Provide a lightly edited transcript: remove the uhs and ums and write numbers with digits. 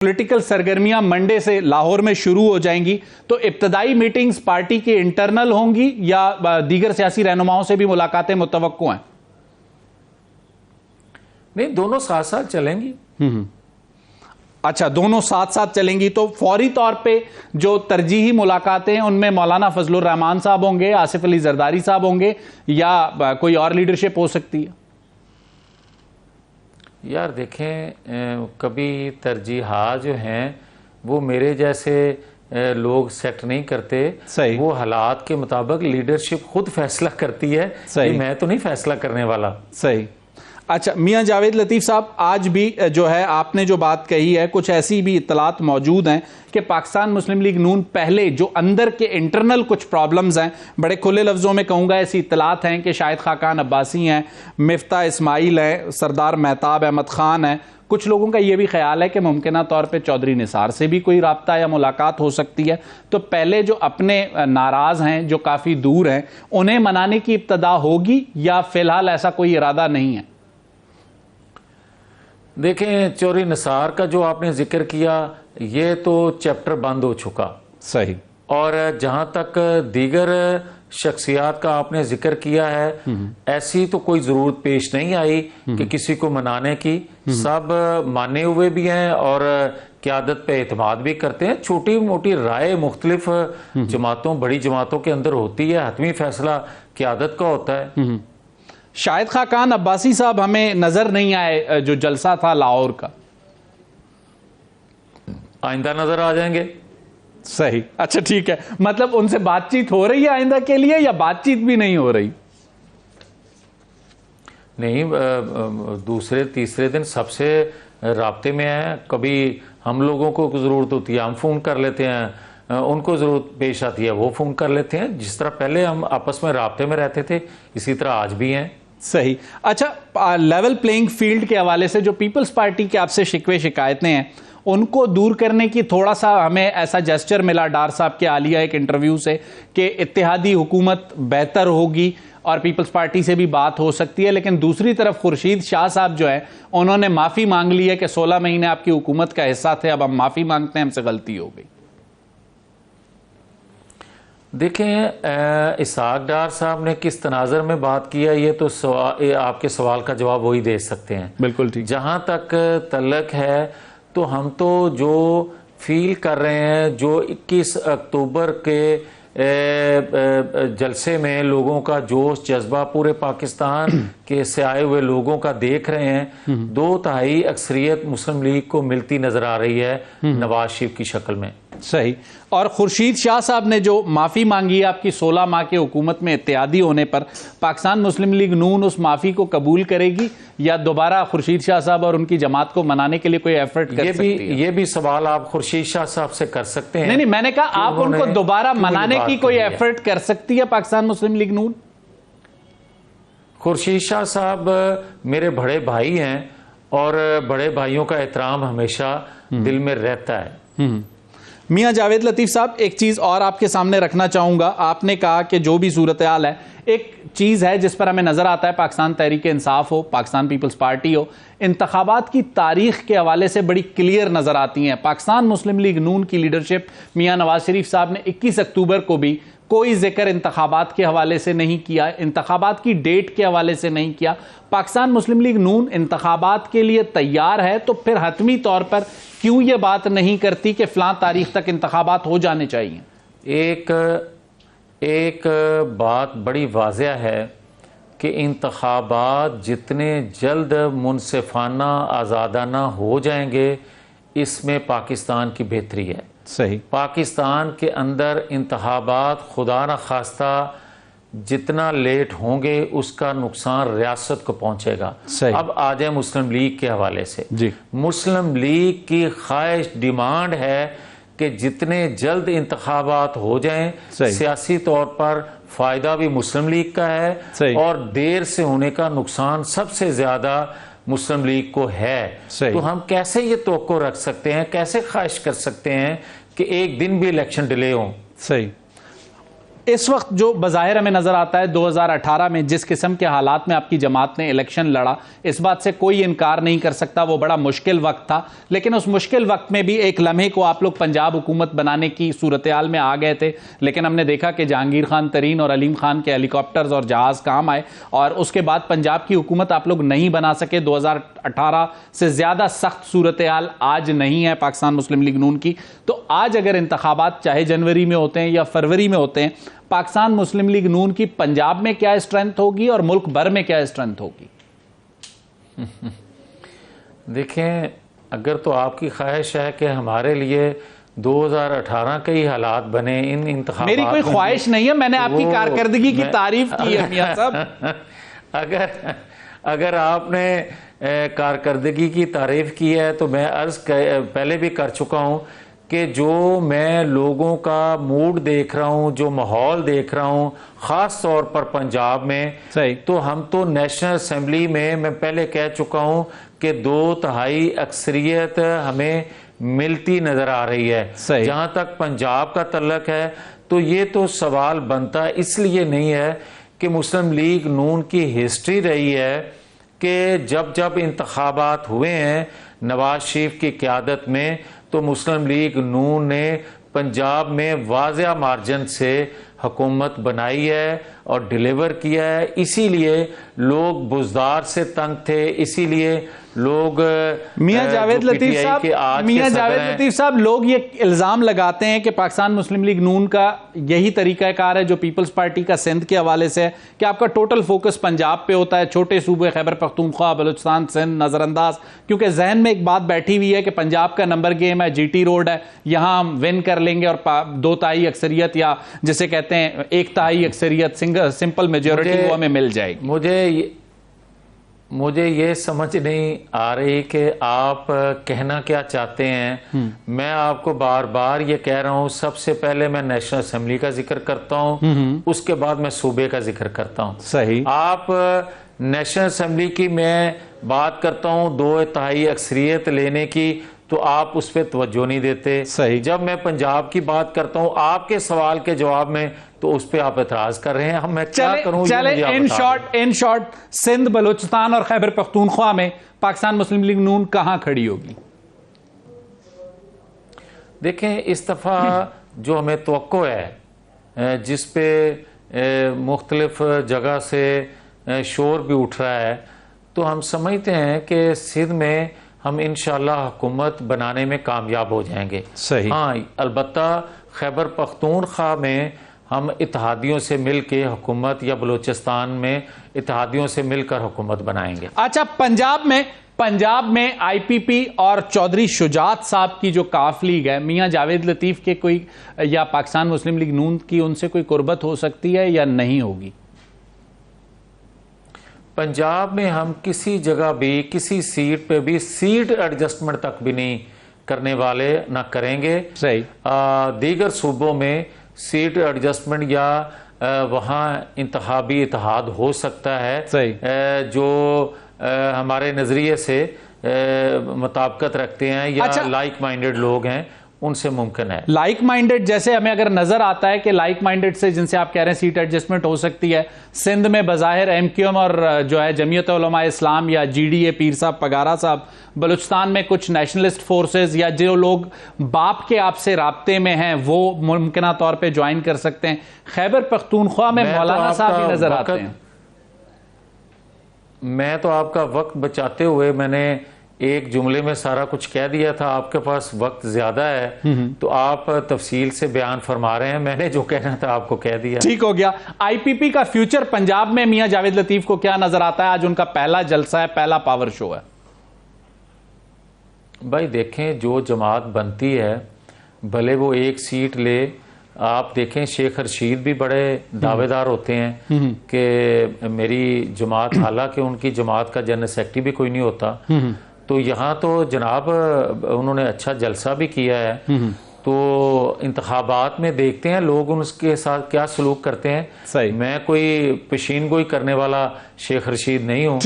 Political सरगर्मियां Monday से लाहौर में शुरू हो जाएंगी, तो इब्तदाई मीटिंग्स पार्टी की इंटरनल होंगी या दीगर सियासी रहनुमाओं से भी मुलाकातें मुतवक्को हैं? नहीं, दोनों साथ साथ चलेंगी। अच्छा, दोनों साथ साथ चलेंगी। तो फौरी तौर पे जो तरजीही मुलाकातें हैं उनमें मौलाना फजलुर रहमान साहब होंगे, आसिफ अली जरदारी साहब होंगे, या कोई और लीडरशिप हो सकती है? यार देखें, कभी तरजीहात जो हैं वो मेरे जैसे लोग सेट नहीं करते। सही। वो हालात के मुताबिक लीडरशिप खुद फैसला करती है। सही। मैं तो नहीं फैसला करने वाला। सही। अच्छा, मियां जावेद लतीफ साहब, आज भी जो है आपने जो बात कही है, कुछ ऐसी भी इत्तलात मौजूद हैं कि पाकिस्तान मुस्लिम लीग नून पहले जो अंदर के इंटरनल कुछ प्रॉब्लम्स हैं, बड़े खुले लफ्ज़ों में कहूँगा ऐसी इत्तलात हैं कि शाहिद खाकान अब्बासी हैं, मिफ्ता इस्माइल हैं, सरदार महताब अहमद ख़ान हैं। कुछ लोगों का यह भी ख्याल है कि मुमकिना तौर पे चौधरी निसार से भी कोई राब्ता या मुलाकात हो सकती है। तो पहले जो अपने नाराज़ हैं, जो काफ़ी दूर हैं, उन्हें मनाने की इब्तदा होगी या फ़िलहाल ऐसा कोई इरादा नहीं है? देखें, चौधरी निसार का जो आपने जिक्र किया, ये तो चैप्टर बंद हो चुका। सही। और जहां तक दीगर शख्सियात का आपने जिक्र किया है, ऐसी तो कोई जरूरत पेश नहीं आई कि किसी को मनाने की। सब माने हुए भी हैं और क़यादत पे एतमाद भी करते हैं। छोटी मोटी राय मुख्तलिफ जमातों, बड़ी जमातों के अंदर होती है, हतमी फैसला क़यादत का होता है। शाहिद खाकान अब्बासी साहब हमें नजर नहीं आए जो जलसा था लाहौर का। आइंदा नजर आ जाएंगे। सही। अच्छा, ठीक है। मतलब उनसे बातचीत हो रही है आइंदा के लिए, या बातचीत भी नहीं हो रही? नहीं, दूसरे तीसरे दिन सबसे राब्ते में है। कभी हम लोगों को जरूरत होती है, हम फोन कर लेते हैं, उनको जरूरत पेश आती है, वो फोन कर लेते हैं। जिस तरह पहले हम आपस में राब्ते में रहते थे, इसी तरह आज भी हैं। सही। अच्छा, लेवल प्लेइंग फील्ड के हवाले से जो पीपल्स पार्टी के आपसे शिकवे शिकायतें हैं, उनको दूर करने की थोड़ा सा हमें ऐसा जेस्चर मिला डार साहब के आलिया एक इंटरव्यू से कि इत्तेहादी हुकूमत बेहतर होगी और पीपल्स पार्टी से भी बात हो सकती है। लेकिन दूसरी तरफ खुर्शीद शाह साहब जो है, उन्होंने माफ़ी मांग ली है कि 16 महीने आपकी हुकूमत का हिस्सा थे, अब हम माफ़ी मांगते हैं, हमसे गलती हो गई। देखें, इसहाक डार साहब ने किस तनाज़र में बात किया, ये तो आपके सवाल का जवाब वही दे सकते हैं। बिल्कुल ठीक। जहाँ तक तल्लक है, तो हम तो जो फील कर रहे हैं, जो 21 अक्टूबर के जलसे में लोगों का जोश जज्बा पूरे पाकिस्तान के से आए हुए लोगों का देख रहे हैं, 2/3 अक्सरियत मुस्लिम लीग को मिलती नजर आ रही है नवाज शरीफ की शक्ल में। सही। और खुर्शीद शाह साहब ने जो माफ़ी मांगी है आपकी 16 माह के हुकूमत में इत्तेहादी होने पर, पाकिस्तान मुस्लिम लीग नून उस माफ़ी को कबूल करेगी या दोबारा खुर्शीद शाह साहब और उनकी जमात को मनाने के लिए कोई एफर्ट कर सकती है? ये भी सवाल आप खुर्शीद शाह साहब से कर सकते हैं। नहीं, मैंने कहा आप उनको दोबारा मनाने की कोई एफर्ट कर सकती है पाकिस्तान मुस्लिम लीग नून? खुर्शीद शाह साहब मेरे बड़े भाई हैं और बड़े भाइयों का एहतराम हमेशा दिल में रहता है। मियां जावेद लतीफ साहब, एक चीज़ और आपके सामने रखना चाहूँगा। आपने कहा कि जो भी सूरत हाल है, एक चीज़ है जिस पर हमें नज़र आता है, पाकिस्तान तहरीक इंसाफ हो, पाकिस्तान पीपल्स पार्टी हो, इंतखाबात की तारीख के हवाले से बड़ी क्लियर नज़र आती हैं। पाकिस्तान मुस्लिम लीग नून की लीडरशिप मियां नवाज शरीफ साहब ने 21 अक्टूबर को भी कोई जिक्र इंतखाबात के हवाले से नहीं किया, इंतखाबात की डेट के हवाले से नहीं किया। पाकिस्तान मुस्लिम लीग नून इंतखाबात के लिए तैयार है, तो फिर हतमी तौर पर क्यों ये बात नहीं करती कि फ़लाँ तारीख तक इंतखाबात हो जाने चाहिए? एक बात बड़ी वाज़ेह है कि इंतखाबात जितने जल्द मुनसिफाना आज़ादाना हो जाएंगे, इसमें पाकिस्तान की बेहतरी है। सही। पाकिस्तान के अंदर इंतखाबात खुदा न खास्ता जितना लेट होंगे, उसका नुकसान रियासत को पहुंचेगा। अब आ जाए मुस्लिम लीग के हवाले से जी। मुस्लिम लीग की ख्वाहिश डिमांड है कि जितने जल्द इंतखाबात हो जाएं, सियासी तौर पर फायदा भी मुस्लिम लीग का है और देर से होने का नुकसान सबसे ज्यादा मुस्लिम लीग को है। तो हम कैसे ये तवक्को रख सकते हैं, कैसे ख्वाहिश कर सकते हैं कि एक दिन भी इलेक्शन डिले हो? सही। इस वक्त जो बज़ाहिर हमें नजर आता है 2018 में जिस किस्म के हालात में आपकी जमात ने इलेक्शन लड़ा, इस बात से कोई इनकार नहीं कर सकता, वो बड़ा मुश्किल वक्त था। लेकिन उस मुश्किल वक्त में भी एक लम्हे को आप लोग पंजाब हुकूमत बनाने की सूरत हाल में आ गए थे, लेकिन हमने देखा कि जहांगीर खान तरीन और अलीम खान के हेलीकॉप्टर्स और जहाज काम आए और उसके बाद पंजाब की हुकूमत आप लोग नहीं बना सके। 2018 से ज्यादा सख्त सूरत हाल आज नहीं है पाकिस्तान मुस्लिम लीग नून की। तो आज अगर इंतखाबात चाहे जनवरी में होते हैं या फरवरी में होते हैं, पाकिस्तान मुस्लिम लीग नून की पंजाब में क्या स्ट्रेंथ होगी और मुल्क भर में क्या स्ट्रेंथ होगी? देखें, अगर तो आपकी ख्वाहिश है कि हमारे लिए 2018 के ही हालात बने इन इंतखाबात, मेरी कोई ख्वाहिश नहीं है, मैंने आपकी कारकर्दगी की तारीफ की है मियां साहब। अगर आपने कारकर्दगी की तारीफ की है तो मैं पहले भी कर चुका हूं कि जो मैं लोगों का मूड देख रहा हूं, जो माहौल देख रहा हूं, खास तौर पर पंजाब में, सही। तो हम तो नेशनल असेंबली में मैं पहले कह चुका हूं कि 2/3 अक्सरियत हमें मिलती नजर आ रही है। जहां तक पंजाब का तल्लक है तो ये तो सवाल बनता इसलिए नहीं है कि मुस्लिम लीग नून की हिस्ट्री रही है कि जब जब इंतखाबात हुए हैं नवाज शरीफ की क़यादत में, तो मुस्लिम लीग नून ने पंजाब में वाज़ेह मार्जिन से हुकूमत बनाई है और डिलीवर किया है। इसीलिए लोग बुज़दार से तंग थे, इसीलिए लोग मियां जावेद लतीफ़ साहब लोग ये इल्ज़ाम लगाते हैं कि पाकिस्तान मुस्लिम लीग नून का यही तरीक़ाकार है जो पीपल्स पार्टी का सिंध के हवाले से है कि आपका टोटल फोकस पंजाब पे होता है, छोटे सूबे खैबर पख्तूनख्वा, बलूचिस्तान, सिंध नज़रअंदाज, क्योंकि जहन में एक बात बैठी हुई है कि पंजाब का नंबर गेम है, GT रोड है, यहाँ हम विन कर लेंगे और 2/3 अक्सरियत या जिसे कहते हैं 1/3 अक्सरियत, सिंपल मेजोरिटी वो हमें मिल जाएगी। मुझे ये समझ नहीं आ रही कि आप कहना क्या चाहते हैं। मैं आपको बार बार ये कह रहा हूं, सबसे पहले मैं नेशनल असेंबली का जिक्र करता हूं, उसके बाद मैं सूबे का जिक्र करता हूं। सही। आप नेशनल असेंबली की मैं बात करता हूं 2/3 अक्सरियत लेने की, तो आप उस पर तवज्जो नहीं देते। सही। जब मैं पंजाब की बात करता हूं आपके सवाल के जवाब में, तो उस पर आप एतराज कर रहे हैं। मैं क्या करूं? चले इन शॉर्ट सिंध, बलूचिस्तान और खैबर पख्तूनख्वा में पाकिस्तान मुस्लिम लीग नून कहां खड़ी होगी? देखें, इस दफा जो हमें तवक्को है, जिस पे मुख्तलिफ जगह से शोर भी उठ रहा है, तो हम समझते हैं कि सिंध में हम इंशाअल्लाह हुकूमत बनाने में कामयाब हो जाएंगे। सही। हाँ, अलबत्ता खैबर पख्तूनख्वा में हम इत्तेहादियों से मिलकर हुकूमत, या बलूचिस्तान में इत्तेहादियों से मिलकर हुकूमत बनाएंगे। अच्छा, पंजाब में IPP और चौधरी शुजात साहब की जो काफ लीग है, मियां जावेद लतीफ के कोई या पाकिस्तान मुस्लिम लीग नून की उनसे कोई कुर्बत हो सकती है या नहीं होगी? पंजाब में हम किसी जगह भी, किसी सीट पे भी सीट एडजस्टमेंट तक भी नहीं करने वाले, ना करेंगे। सही। दीगर सूबों में सीट एडजस्टमेंट या वहाँ इंतखाबी इत्तेहाद हो सकता है। सही। जो हमारे नज़रिए से मुताबिकत रखते हैं या लाइक माइंडेड लोग हैं, उनसे मुमकिन है। लाइक माइंडेड, जैसे हमें अगर नजर आता है कि लाइक माइंडेड से जिनसे आप कह रहे हैं सीट एडजस्टमेंट हो सकती है, सिंध में बज़ाहिर MQM और जो है जमीयत उलमा इस्लाम या GDA पीर साहब पगारा साहब, बलूचिस्तान में कुछ नेशनलिस्ट फोर्सेस या जो लोग बाप के आपसे राब्ते में हैं वो मुमकिना तौर पे ज्वाइन कर सकते हैं। खैबर पख्तूनख्वा में मौलाना साहब भी नजर आते हैं। मैं तो आपका वक्त बचाते हुए मैंने एक जुमले में सारा कुछ कह दिया था। आपके पास वक्त ज्यादा है तो आप तफसील से बयान फरमा रहे हैं। मैंने जो कहना था आपको कह दिया। ठीक हो गया। IPP का फ्यूचर पंजाब में मियां जावेद लतीफ को क्या नजर आता है? आज उनका पहला जलसा है, पहला पावर शो है। भाई देखें, जो जमात बनती है भले वो एक सीट ले, आप देखें शेख रशीद भी बड़े दावेदार होते हैं कि मेरी जमात, हालांकि उनकी जमात का जनरल सेक्रेटरी भी कोई नहीं होता। तो यहाँ तो जनाब उन्होंने अच्छा जलसा भी किया है। तो इंतखाबात में देखते हैं लोग उनके साथ क्या सलूक करते हैं। सही। मैं कोई पेशीनगोई करने वाला शेख रशीद नहीं हूँ।